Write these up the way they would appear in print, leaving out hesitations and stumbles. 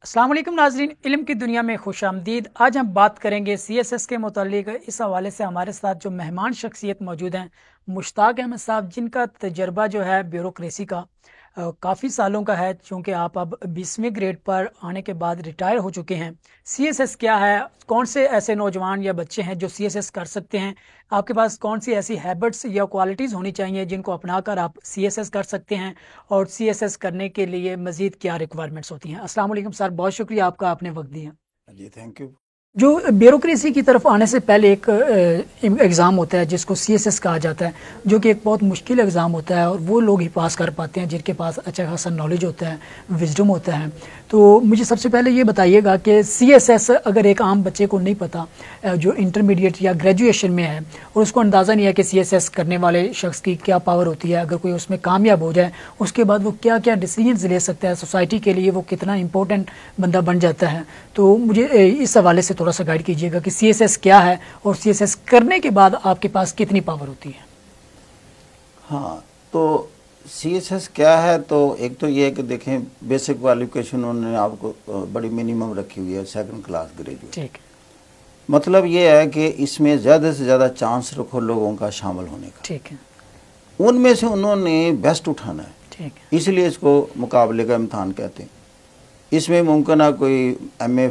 अस्सलाम वालेकुम नाजरीन, इल्म की दुनिया में खुश आमदीद। आज हम बात करेंगे CSS के मुतालिक। इस हवाले से हमारे साथ जो मेहमान शख्सियत मौजूद हैं, मुश्ताक अहमद साहब, जिनका तजर्बा जो है ब्यूरोक्रेसी का काफ़ी सालों का है, चूँकि आप अब 20वीं ग्रेड पर आने के बाद रिटायर हो चुके हैं। CSS क्या है, कौन से ऐसे नौजवान या बच्चे हैं जो CSS कर सकते हैं, आपके पास कौन सी ऐसी हैबिट्स या क्वालिटीज़ होनी चाहिए जिनको अपनाकर आप CSS कर सकते हैं, और CSS करने के लिए मज़ीद क्या रिक्वायरमेंट्स होती हैं। अस्सलाम वालेकुम सर, बहुत शुक्रिया आपका, आपने वक्त दिया। जी थैंक यू। जो ब्यूरोक्रेसी की तरफ आने से पहले एक एग्ज़ाम होता है जिसको CSS कहा जाता है, जो कि एक बहुत मुश्किल एग्ज़ाम होता है और वो लोग ही पास कर पाते हैं जिनके पास अच्छा खासा नॉलेज होता है, विजडम होता है। तो मुझे सबसे पहले ये बताइएगा कि CSS अगर एक आम बच्चे को नहीं पता, जो इंटरमीडिएट या ग्रेजुएशन में है और उसको अंदाज़ा नहीं है कि CSS करने वाले शख्स की क्या पावर होती है, अगर कोई उसमें कामयाब हो जाए उसके बाद वो क्या क्या डिसीजंस ले सकता है, सोसाइटी के लिए वो कितना इंपॉर्टेंट बंदा बन जाता है। तो मुझे इस हवाले से थोड़ा सा गाइड कीजिएगा कि CSS क्या है और CSS करने के बाद आपके पास कितनी पावर होती है। हाँ, तो CSS क्या है, तो एक तो ये है कि देखें बेसिक क्वालिफिकेशन उन्होंने आपको बड़ी मिनिमम रखी हुई है, 2nd क्लास ग्रेजुएट। ठीक है। मतलब ये है कि इसमें ज़्यादा से ज़्यादा चांस रखो लोगों का शामिल होने का। ठीक है। उनमें से उन्होंने बेस्ट उठाना है। ठीक है। इसलिए इसको मुकाबले का इम्तहान कहते हैं। इसमें मुमकिन है कोई MA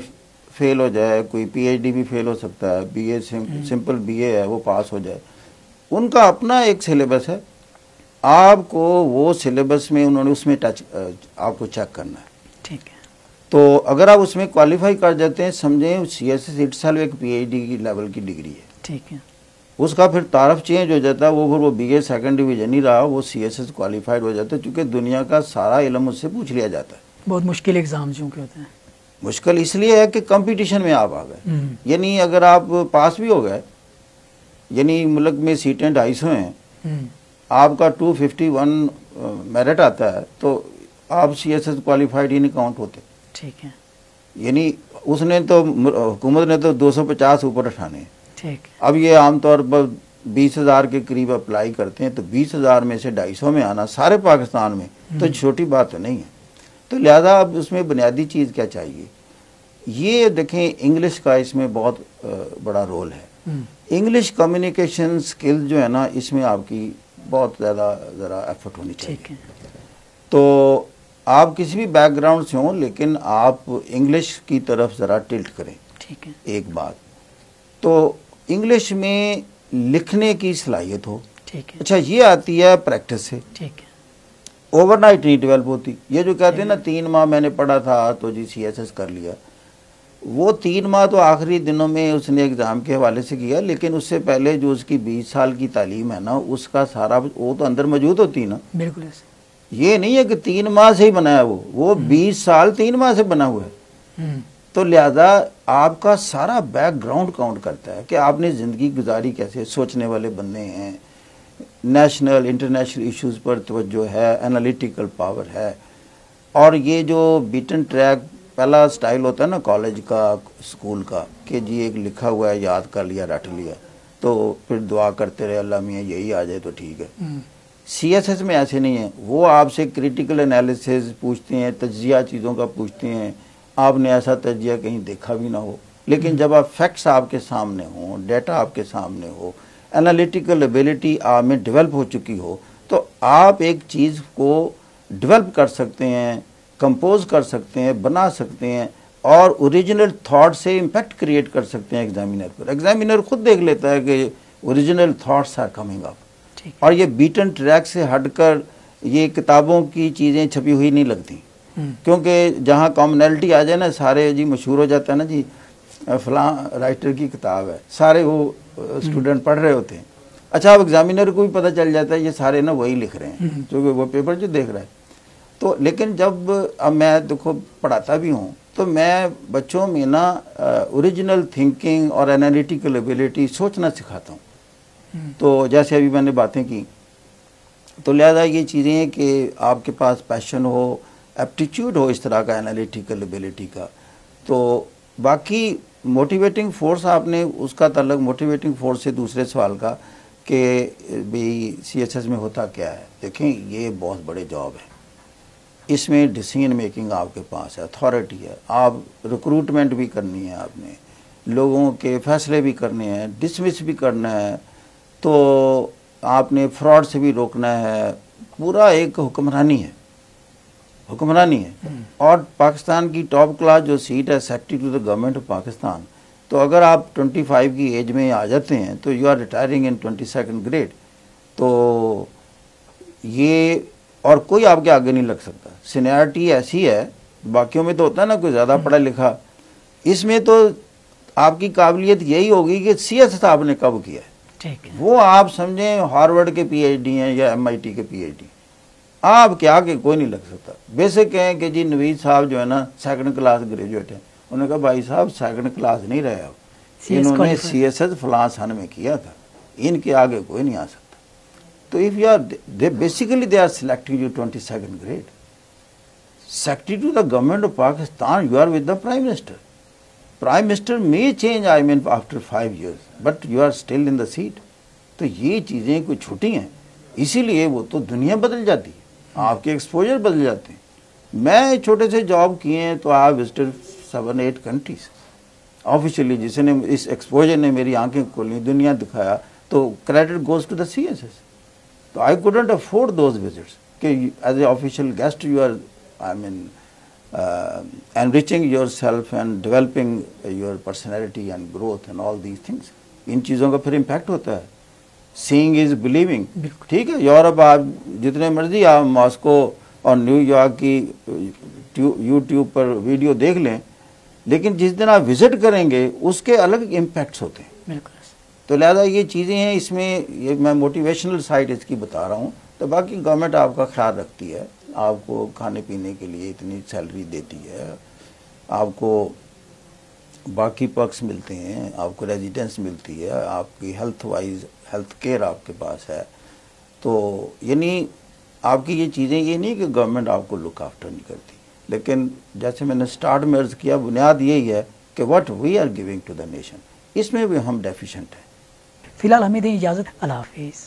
फेल हो जाए, कोई PhD भी फेल हो सकता है, BA सिंपल BA है वो पास हो जाए। उनका अपना एक सिलेबस है, आपको वो सिलेबस में उन्होंने उसमें टच आपको चेक करना है। ठीक है। तो अगर आप उसमें क्वालिफाई कर जाते हैं, समझें CSS इटसेल्फ एक PhD की लेवल की डिग्री है। ठीक है। उसका फिर तारफ चेंज हो जाता है, वो फिर वो BA 2nd डिवीजन ही रहा, वो CSS क्वालिफाइड हो जाता है, क्योंकि दुनिया का सारा इल्म उससे पूछ लिया जाता है। बहुत मुश्किल एग्ज़ाम जो कि होते हैं। मुश्किल इसलिए है कि कंपटीशन में आप आ गए, यानी अगर आप पास भी हो गए, यानी मुल्क में सीटें 250 हैं, आपका 251 मेरिट आता है, तो आप CSS क्वालिफाइड ही नहीं काउंट होते। ठीक है। यानी उसने तो हुकूमत ने तो 250 ऊपर उठाने हैं। ठीक। अब ये आमतौर पर 20,000 के करीब अप्लाई करते हैं, तो 20,000 में से 250 में आना सारे पाकिस्तान में तो छोटी बात तो नहीं है। तो लिहाजा अब उसमें बुनियादी चीज़ क्या चाहिए, ये देखें इंग्लिश का इसमें बहुत बड़ा रोल है। इंग्लिश कम्युनिकेशन स्किल जो है ना, इसमें आपकी बहुत ज़्यादा ज़रा एफर्ट होनी चाहिए। ठीक है। तो आप किसी भी बैकग्राउंड से हों, लेकिन आप इंग्लिश की तरफ ज़रा टिल्ट करें। ठीक है। एक बात तो इंग्लिश में लिखने की सलाहियत हो। ठीक है। अच्छा, ये आती है प्रैक्टिस से, ठीक है। ओवरनाइट नहीं डेवलप होती। ये जो कहते हैं ना 3 माह मैंने पढ़ा था तो जी CSS कर लिया, वो 3 माह तो आखिरी दिनों में उसने एग्ज़ाम के हवाले से किया, लेकिन उससे पहले जो उसकी 20 साल की तालीम है ना, उसका सारा वो तो अंदर मौजूद होती है ना। बिल्कुल ऐसे। ये नहीं है कि 3 माह से ही बनाया, वो 20 साल 3 माह से बना हुआ है। तो लिहाजा आपका सारा बैकग्राउंड काउंट करता है कि आपने ज़िंदगी गुजारी कैसे, सोचने वाले बंदे हैं, नेशनल इंटरनेशनल इश्यूज़ पर तवज्जो है, एनालिटिकल पावर है। और ये जो बीटन ट्रैक पहला स्टाइल होता है ना कॉलेज का, स्कूल का, कि जी एक लिखा हुआ है, याद कर लिया, रट लिया, तो फिर दुआ करते रहे अल्लाह मियाँ यही आ जाए तो ठीक है। CSS में ऐसे नहीं है, वो आपसे क्रिटिकल एनालिसिस पूछते हैं, तज्जिया चीज़ों का पूछते हैं, आपने ऐसा तज्जिया कहीं देखा भी ना हो, लेकिन जब आप फैक्ट्स आपके सामने हों, डेटा आपके सामने हो, एनालिटिकल एबिलिटी आप में डेवलप हो चुकी हो, तो आप एक चीज़ को डेवलप कर सकते हैं, कंपोज कर सकते हैं, बना सकते हैं, और ओरिजिनल थॉट से इम्पैक्ट क्रिएट कर सकते हैं एग्जामिनर पर। एग्जामिनर खुद देख लेता है कि original thoughts are coming up. और ये बीटन ट्रैक से हटकर ये किताबों की चीज़ें छपी हुई नहीं लगती, क्योंकि जहाँ कॉमनैलिटी आ जाए ना, सारे जी मशहूर हो जाता है ना, जी फलां राइटर की किताब है, सारे वो स्टूडेंट पढ़ रहे होते हैं। अच्छा, अब एग्जामिनर को भी पता चल जाता है ये सारे ना वही लिख रहे हैं, क्योंकि वो पेपर जो देख रहा है। तो लेकिन जब अब मैं देखो पढ़ाता भी हूँ, तो मैं बच्चों में ना ओरिजिनल थिंकिंग और एनालिटिकल एबिलिटी सोचना सिखाता हूँ। तो जैसे अभी मैंने बातें की, तो लिहाजा ये चीज़ें हैं कि आपके पास पैशन हो, एप्टीट्यूड हो इस तरह का एनालिटिकल एबिलिटी का। तो बाकी मोटिवेटिंग फोर्स, आपने उसका ताल्लुक मोटिवेटिंग फोर्स से दूसरे सवाल का कि भाई CSS में होता क्या है। देखें, ये बहुत बड़े जॉब है, इसमें डिसीजन मेकिंग आपके पास है, अथॉरिटी है, आप रिक्रूटमेंट भी करनी है, आपने लोगों के फैसले भी करने हैं, डिसमिस भी करना है, तो आपने फ्रॉड से भी रोकना है, पूरा एक हुक्मरानी है, हुक्मरानी है। और पाकिस्तान की टॉप क्लास जो सीट है secretary to the government of Pakistan, तो अगर आप 25 की एज में आ जाते हैं तो you are retiring in 22nd grade, तो ये और कोई आपके आगे नहीं लग सकता। सीनियरिटी ऐसी है, बाकियों में तो होता है ना कोई ज़्यादा पढ़ा लिखा, इसमें तो आपकी काबिलियत यही होगी कि CS साहब ने कब किया है, ठीक है। वो आप समझें हार्वर्ड के PhD हैं या MIT के PhD, आप क्या के कोई नहीं लग सकता। बेसिक कहें कि जी नवीद साहब जो है ना 2nd क्लास ग्रेजुएट हैं, उन्होंने कहा भाई साहब 2nd क्लास नहीं रहे आप, इन्होंने CSS फलां सन में किया था, इनके आगे कोई नहीं आ सकता। तो if you are they basically they are selecting you 22nd grade, secretary to the government of Pakistan, you are with the prime minister. Prime minister may change I mean after 5 years, but you are still in the seat. तो ये चीज़ें कोई छोटी हैं, इसीलिए वो तो दुनिया बदल जाती है, आपके एक्सपोजर बदल जाते हैं। मैं छोटे से जॉब किए हैं तो आई विजिटेड 7-8 कंट्रीज ऑफिशियली, जिसने इस एक्सपोजर ने मेरी आंखें खोली, दुनिया दिखाया, तो credit goes to the CSS। तो I couldn't afford those visits कि as a official guest you are I mean enriching yourself and developing your personality and growth and all these things। इन चीज़ों का फिर इम्पैक्ट होता है। Seeing is believing, ठीक है। Europe आप जितने मर्जी आप मॉस्को और न्यूयॉर्क की यूट्यूब पर वीडियो देख लें, लेकिन जिस दिन आप विजिट करेंगे उसके अलग इम्पैक्ट्स होते हैं। बिल्कुल। तो लिहाजा ये चीज़ें हैं, इसमें ये मैं मोटिवेशनल साइड इसकी बता रहा हूँ। तो बाकी गवर्नमेंट आपका ख्याल रखती है, आपको खाने पीने के लिए इतनी सैलरी देती है, आपको बाकी पर्क्स मिलते हैं, आपको रेजिडेंस मिलती है, आपकी हेल्थ वाइज हेल्थ केयर आपके पास है। तो यानी आपकी ये चीज़ें, ये नहीं कि गवर्नमेंट आपको लुक आफ्टर नहीं करती, लेकिन जैसे मैंने स्टार्ट में अर्ज किया, बुनियाद यही है कि what we are giving to the nation, इसमें भी हम डेफिशिएंट हैं। फिलहाल हमें दें इजाज़त, अल्लाह हाफिज़।